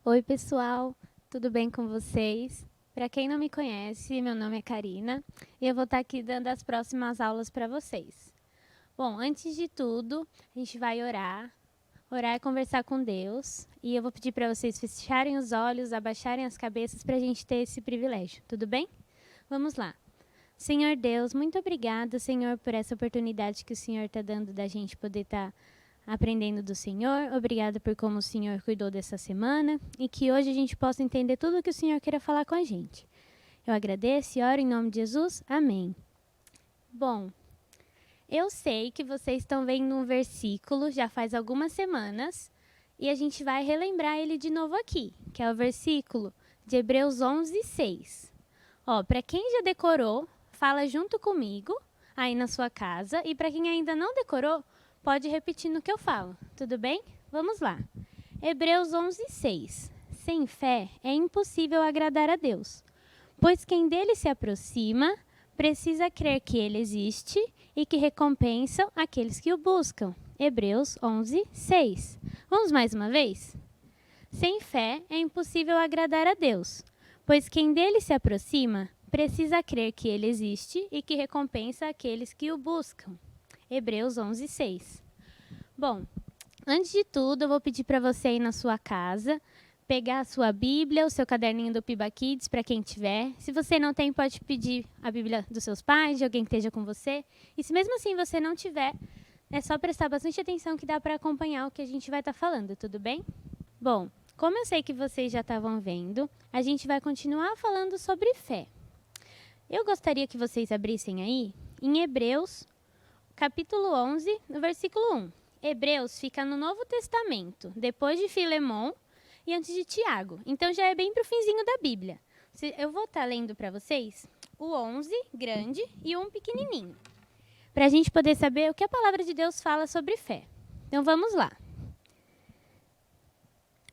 Oi, pessoal, tudo bem com vocês? Para quem não me conhece, meu nome é Karina e eu vou estar aqui dando as próximas aulas para vocês. Bom, antes de tudo, a gente vai orar. Orar é conversar com Deus e eu vou pedir para vocês fecharem os olhos, abaixarem as cabeças para a gente ter esse privilégio, tudo bem? Vamos lá. Senhor Deus, muito obrigada, Senhor, por essa oportunidade que o Senhor está dando da gente poder estar aprendendo do Senhor. Obrigada por como o Senhor cuidou dessa semana e que hoje a gente possa entender tudo o que o Senhor queira falar com a gente. Eu agradeço e oro em nome de Jesus. Amém. Bom, eu sei que vocês estão vendo um versículo já faz algumas semanas e a gente vai relembrar ele de novo aqui, que é o versículo de Hebreus 11:6. Para quem já decorou, fala junto comigo aí na sua casa e para quem ainda não decorou, pode repetir no que eu falo, tudo bem? Vamos lá. Hebreus 11:6. Sem fé é impossível agradar a Deus, pois quem dele se aproxima precisa crer que ele existe e que recompensa aqueles que o buscam. Hebreus 11:6. Vamos mais uma vez? Sem fé é impossível agradar a Deus, pois quem dele se aproxima precisa crer que ele existe e que recompensa aqueles que o buscam. Hebreus 11:6. Bom, antes de tudo, eu vou pedir para você ir na sua casa, pegar a sua Bíblia, o seu caderninho do Piba Kids, para quem tiver. Se você não tem, pode pedir a Bíblia dos seus pais, de alguém que esteja com você. E se mesmo assim você não tiver, é só prestar bastante atenção que dá para acompanhar o que a gente vai estar falando, tudo bem? Bom, como eu sei que vocês já estavam vendo, a gente vai continuar falando sobre fé. Eu gostaria que vocês abrissem aí em Hebreus, capítulo 11, no versículo 1. Hebreus fica no Novo Testamento, depois de Filemon e antes de Tiago. Então já é bem para o finzinho da Bíblia. Eu vou estar lendo para vocês o 11, grande, e o 1 pequenininho, para a gente poder saber o que a palavra de Deus fala sobre fé. Então vamos lá.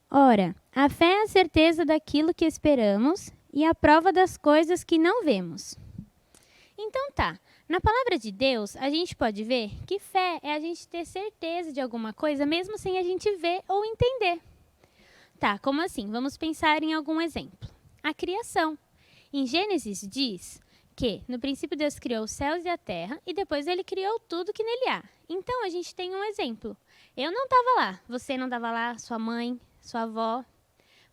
Ora, a fé é a certeza daquilo que esperamos e a prova das coisas que não vemos. Então tá, na palavra de Deus, a gente pode ver que fé é a gente ter certeza de alguma coisa, mesmo sem a gente ver ou entender. Tá, como assim? Vamos pensar em algum exemplo. A criação. Em Gênesis diz que no princípio Deus criou os céus e a terra e depois ele criou tudo que nele há. Então a gente tem um exemplo. Eu não estava lá, você não estava lá, sua mãe, sua avó,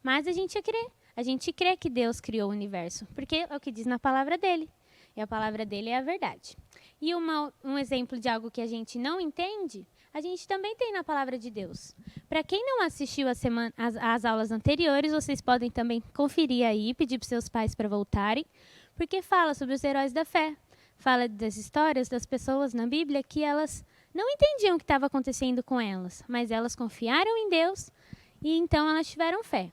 mas a gente crê. A gente crê que Deus criou o universo, porque é o que diz na palavra dele. E a palavra dele é a verdade. E um exemplo de algo que a gente não entende, a gente também tem na palavra de Deus. Para quem não assistiu as aulas anteriores, vocês podem também conferir aí, pedir para seus pais para voltarem, porque fala sobre os heróis da fé. Fala das histórias das pessoas na Bíblia que elas não entendiam o que estava acontecendo com elas, mas elas confiaram em Deus e então elas tiveram fé.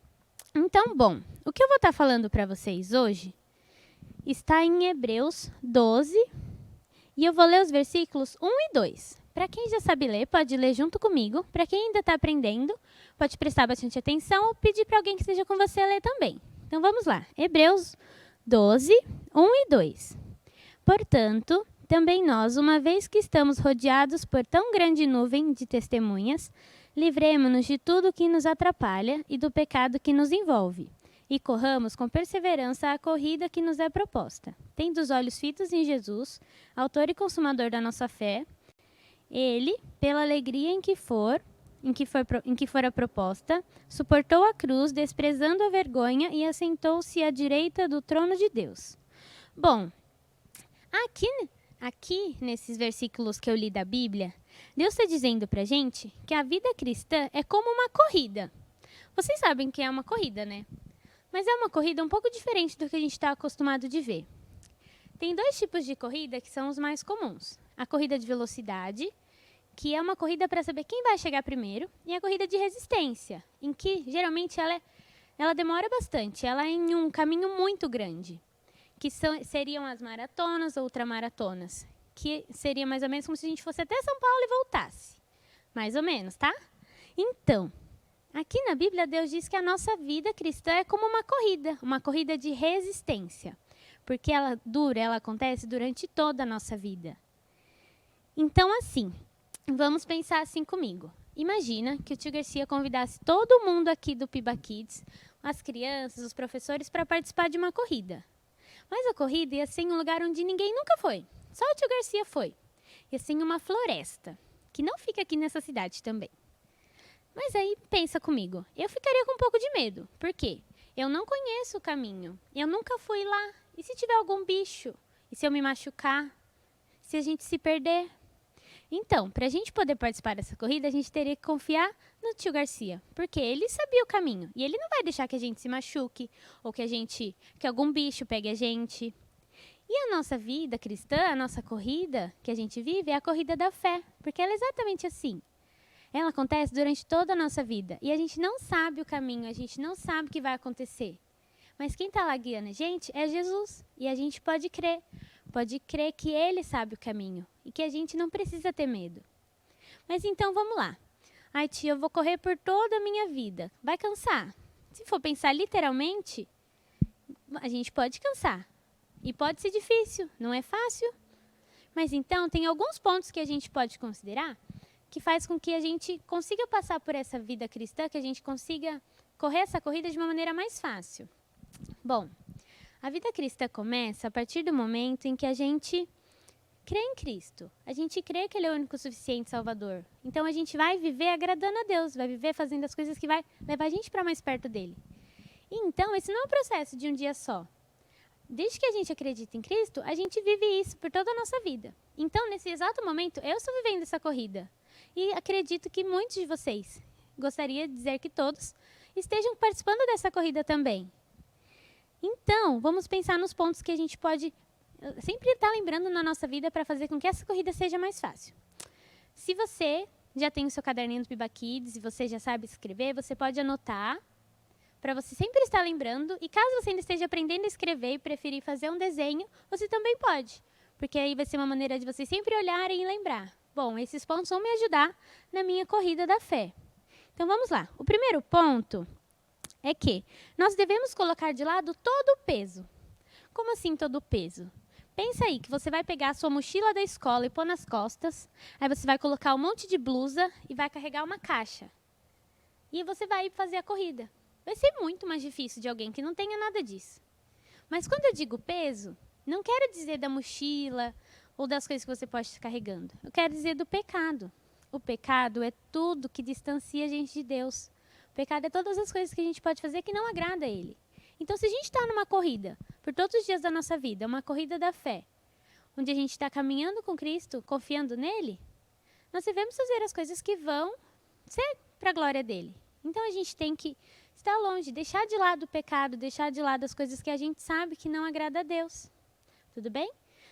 Então, bom, o que eu vou estar falando para vocês hoje está em Hebreus 12 e eu vou ler os versículos 1 e 2. Para quem já sabe ler, pode ler junto comigo. Para quem ainda está aprendendo, pode prestar bastante atenção ou pedir para alguém que esteja com você ler também. Então vamos lá, Hebreus 12, 1 e 2. Portanto, também nós, uma vez que estamos rodeados por tão grande nuvem de testemunhas, livremo-nos de tudo que nos atrapalha e do pecado que nos envolve, e corramos com perseverança a corrida que nos é proposta, tendo os olhos fitos em Jesus, autor e consumador da nossa fé. Ele, pela alegria em que fora proposta, suportou a cruz, desprezando a vergonha, e assentou-se à direita do trono de Deus. Bom, aqui nesses versículos que eu li da Bíblia, Deus está dizendo para a gente que a vida cristã é como uma corrida. Vocês sabem que é uma corrida, né? Mas é uma corrida um pouco diferente do que a gente está acostumado de ver. Tem dois tipos de corrida que são os mais comuns. A corrida de velocidade, que é uma corrida para saber quem vai chegar primeiro, e a corrida de resistência, em que geralmente ela demora bastante, ela é em um caminho muito grande, que seriam as maratonas ou ultramaratonas, que seria mais ou menos como se a gente fosse até São Paulo e voltasse. Mais ou menos, tá? Então, aqui na Bíblia, Deus diz que a nossa vida cristã é como uma corrida de resistência, porque ela acontece durante toda a nossa vida. Então, assim, vamos pensar assim comigo. imagina que o tio Garcia convidasse todo mundo aqui do Piba Kids, as crianças, os professores, para participar de uma corrida. Mas a corrida ia ser em um lugar onde ninguém nunca foi. Só o tio Garcia foi. Ia ser em uma floresta, que não fica aqui nessa cidade também. Mas aí, pensa comigo, eu ficaria com um pouco de medo. Por quê? Eu não conheço o caminho. Eu nunca fui lá. E se tiver algum bicho? E se eu me machucar? Se a gente se perder? Então, para a gente poder participar dessa corrida, a gente teria que confiar no tio Garcia, porque ele sabia o caminho e ele não vai deixar que a gente se machuque ou que algum bicho pegue a gente. E a nossa vida cristã, a nossa corrida que a gente vive é a corrida da fé, porque ela é exatamente assim. Ela acontece durante toda a nossa vida e a gente não sabe o caminho, a gente não sabe o que vai acontecer. Mas quem está lá guiando a gente é Jesus e a gente pode crer que Ele sabe o caminho e que a gente não precisa ter medo. Mas então vamos lá. Ai, tia, eu vou correr por toda a minha vida. Vai cansar? Se for pensar literalmente, a gente pode cansar. E pode ser difícil, não é fácil. Mas então tem alguns pontos que a gente pode considerar que faz com que a gente consiga passar por essa vida cristã, que a gente consiga correr essa corrida de uma maneira mais fácil. Bom, a vida cristã começa a partir do momento em que a gente crê em Cristo. A gente crê que Ele é o único suficiente Salvador. Então a gente vai viver agradando a Deus, vai viver fazendo as coisas que vai levar a gente para mais perto dEle. E então esse não é um processo de um dia só. Desde que a gente acredita em Cristo, a gente vive isso por toda a nossa vida. Então, nesse exato momento, eu estou vivendo essa corrida. E acredito que muitos de vocês, gostaria de dizer que todos, estejam participando dessa corrida também. Então, vamos pensar nos pontos que a gente pode sempre estar lembrando na nossa vida para fazer com que essa corrida seja mais fácil. Se você já tem o seu caderninho do Piba Kids e você já sabe escrever, você pode anotar para você sempre estar lembrando. E caso você ainda esteja aprendendo a escrever e preferir fazer um desenho, você também pode. Porque aí vai ser uma maneira de vocês sempre olharem e lembrar. Bom, esses pontos vão me ajudar na minha corrida da fé. Então vamos lá. O primeiro ponto é que nós devemos colocar de lado todo o peso. Como assim todo o peso? Pensa aí que você vai pegar a sua mochila da escola e pôr nas costas, aí você vai colocar um monte de blusa e vai carregar uma caixa. E você vai fazer a corrida. Vai ser muito mais difícil de alguém que não tenha nada disso. Mas quando eu digo peso, não quero dizer da mochila ou das coisas que você pode estar carregando. Eu quero dizer do pecado. O pecado é tudo que distancia a gente de Deus. O pecado é todas as coisas que a gente pode fazer que não agrada a Ele. Então, se a gente está numa corrida, por todos os dias da nossa vida, uma corrida da fé, onde a gente está caminhando com Cristo, confiando nele, nós devemos fazer as coisas que vão ser para a glória dele. Então, a gente tem que estar longe, deixar de lado o pecado, deixar de lado as coisas que a gente sabe que não agrada a Deus. Tudo bem?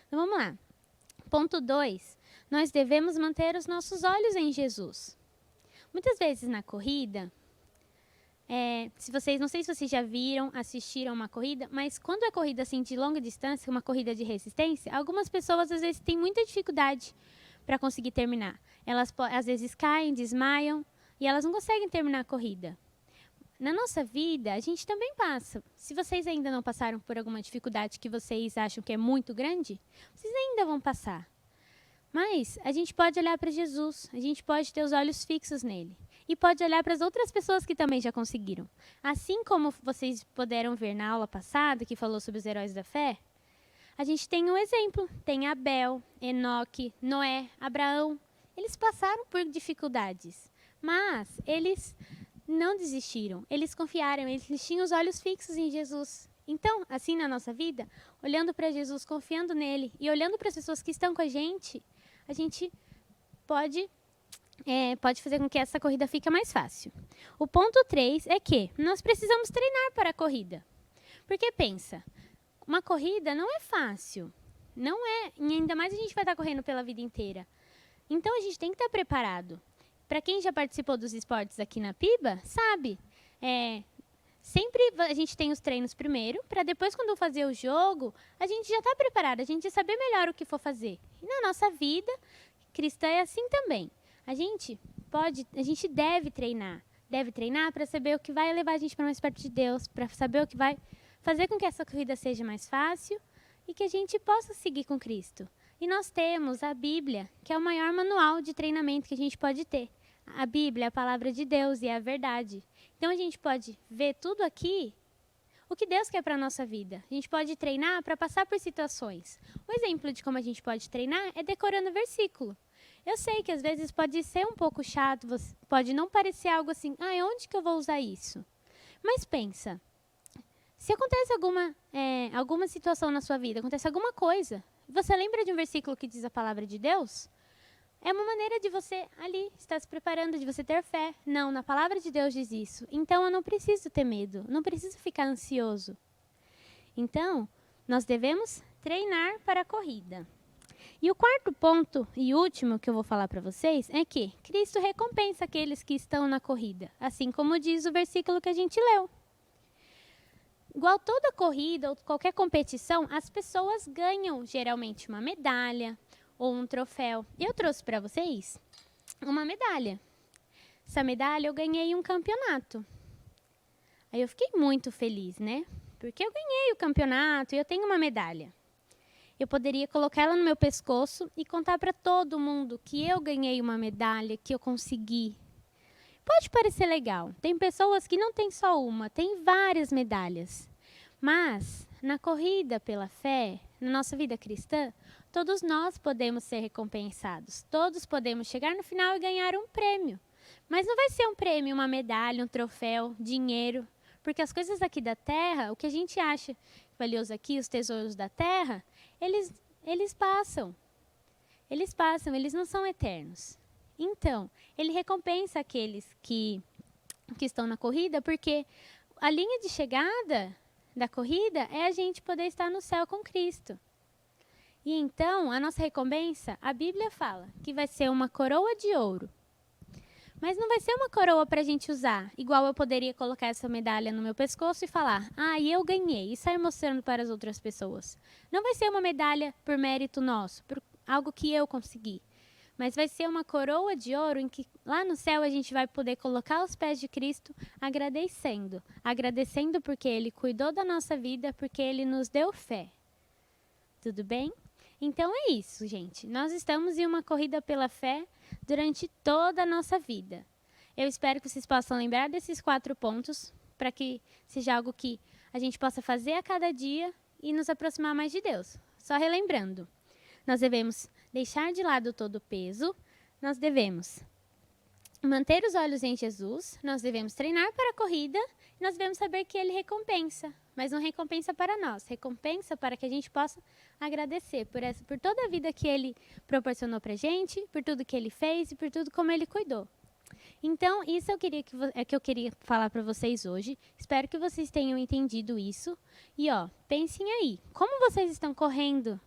Então, vamos lá. Ponto 2. Nós devemos manter os nossos olhos em Jesus. Muitas vezes na corrida, não sei se vocês já viram, assistiram uma corrida, mas quando é corrida assim de longa distância, uma corrida de resistência, algumas pessoas às vezes têm muita dificuldade para conseguir terminar. Elas às vezes caem, desmaiam e elas não conseguem terminar a corrida. Na nossa vida, a gente também passa. Se vocês ainda não passaram por alguma dificuldade que vocês acham que é muito grande, vocês ainda vão passar. Mas a gente pode olhar para Jesus, a gente pode ter os olhos fixos nele. E pode olhar para as outras pessoas que também já conseguiram. Assim como vocês puderam ver na aula passada, que falou sobre os heróis da fé, a gente tem um exemplo. Tem Abel, Enoque, Noé, Abraão. Eles passaram por dificuldades, mas eles não desistiram. Eles confiaram, eles tinham os olhos fixos em Jesus. Então, assim na nossa vida, olhando para Jesus, confiando nele e olhando para as pessoas que estão com a gente pode fazer com que essa corrida fique mais fácil. O ponto 3 é que nós precisamos treinar para a corrida. Porque pensa, uma corrida não é fácil. Não é, e ainda mais a gente vai estar correndo pela vida inteira. Então a gente tem que estar preparado. Para quem já participou dos esportes aqui na Piba, sabe, sempre a gente tem os treinos primeiro, para depois quando fazer o jogo, a gente já está preparado, a gente já saber melhor o que for fazer. E na nossa vida cristã é assim também. A gente deve treinar para saber o que vai levar a gente para mais perto de Deus, para saber o que vai fazer com que essa corrida seja mais fácil e que a gente possa seguir com Cristo. E nós temos a Bíblia, que é o maior manual de treinamento que a gente pode ter. A Bíblia é a palavra de Deus e é a verdade. Então a gente pode ver tudo aqui, o que Deus quer para a nossa vida. A gente pode treinar para passar por situações. Um exemplo de como a gente pode treinar é decorando versículo. Eu sei que às vezes pode ser um pouco chato, pode não parecer algo assim, onde que eu vou usar isso? Mas pensa, se acontece alguma situação na sua vida, acontece alguma coisa, você lembra de um versículo que diz a palavra de Deus? É uma maneira de você ali estar se preparando, de você ter fé. Não, na palavra de Deus diz isso. Então eu não preciso ter medo, não preciso ficar ansioso. Então, nós devemos treinar para a corrida. E o quarto ponto e último que eu vou falar para vocês é que Cristo recompensa aqueles que estão na corrida, assim como diz o versículo que a gente leu. Igual toda corrida ou qualquer competição, as pessoas ganham geralmente uma medalha ou um troféu. Eu trouxe para vocês uma medalha. Essa medalha eu ganhei um campeonato. Aí eu fiquei muito feliz, né? Porque eu ganhei o campeonato e eu tenho uma medalha. Eu poderia colocar ela no meu pescoço e contar para todo mundo que eu ganhei uma medalha, que eu consegui. Pode parecer legal. Tem pessoas que não têm só uma, tem várias medalhas. Mas, na corrida pela fé, na nossa vida cristã, todos nós podemos ser recompensados. Todos podemos chegar no final e ganhar um prêmio. Mas não vai ser um prêmio, uma medalha, um troféu, dinheiro. Porque as coisas aqui da terra, o que a gente acha valioso aqui, os tesouros da terra, eles passam. Eles passam, eles não são eternos. Então, ele recompensa aqueles que estão na corrida, porque a linha de chegada da corrida é a gente poder estar no céu com Cristo. E então, a nossa recompensa, a Bíblia fala que vai ser uma coroa de ouro. Mas não vai ser uma coroa para a gente usar, igual eu poderia colocar essa medalha no meu pescoço e falar, eu ganhei, e sair mostrando para as outras pessoas. Não vai ser uma medalha por mérito nosso, por algo que eu consegui. Mas vai ser uma coroa de ouro em que lá no céu a gente vai poder colocar aos pés de Cristo agradecendo. Agradecendo porque Ele cuidou da nossa vida, porque Ele nos deu fé. Tudo bem? Então é isso, gente. Nós estamos em uma corrida pela fé durante toda a nossa vida. Eu espero que vocês possam lembrar desses 4 pontos, para que seja algo que a gente possa fazer a cada dia e nos aproximar mais de Deus. Só relembrando, nós devemos deixar de lado todo o peso, nós devemos manter os olhos em Jesus, nós devemos treinar para a corrida, e nós devemos saber que Ele recompensa, mas não recompensa para nós, recompensa para que a gente possa agradecer por toda a vida que Ele proporcionou para a gente, por tudo que Ele fez e por tudo como Ele cuidou. Então, isso que eu queria falar para vocês hoje. Espero que vocês tenham entendido isso. E, pensem aí, como vocês estão correndo?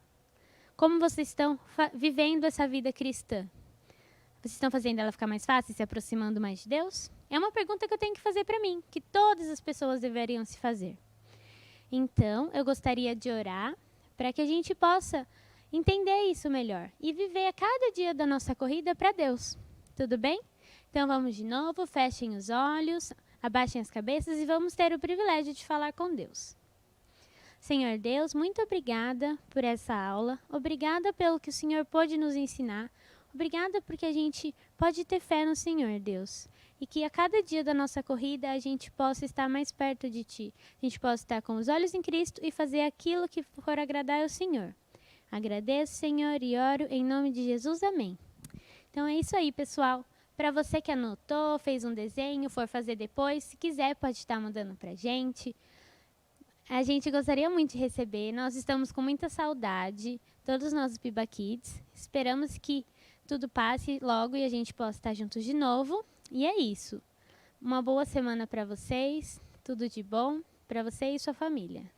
Como vocês estão vivendo essa vida cristã? Vocês estão fazendo ela ficar mais fácil, se aproximando mais de Deus? É uma pergunta que eu tenho que fazer para mim, que todas as pessoas deveriam se fazer. Então, eu gostaria de orar para que a gente possa entender isso melhor e viver a cada dia da nossa corrida para Deus. Tudo bem? Então, vamos de novo, fechem os olhos, abaixem as cabeças e vamos ter o privilégio de falar com Deus. Senhor Deus, muito obrigada por essa aula, obrigada pelo que o Senhor pôde nos ensinar, obrigada porque a gente pode ter fé no Senhor, Deus, e que a cada dia da nossa corrida a gente possa estar mais perto de Ti, a gente possa estar com os olhos em Cristo e fazer aquilo que for agradar ao Senhor. Agradeço, Senhor, e oro em nome de Jesus, amém. Então é isso aí, pessoal. Para você que anotou, fez um desenho, for fazer depois, se quiser pode estar mandando para a gente. A gente gostaria muito de receber, nós estamos com muita saudade, todos nós do Piba Kids. Esperamos que tudo passe logo e a gente possa estar juntos de novo. E é isso. Uma boa semana para vocês, tudo de bom para você e sua família.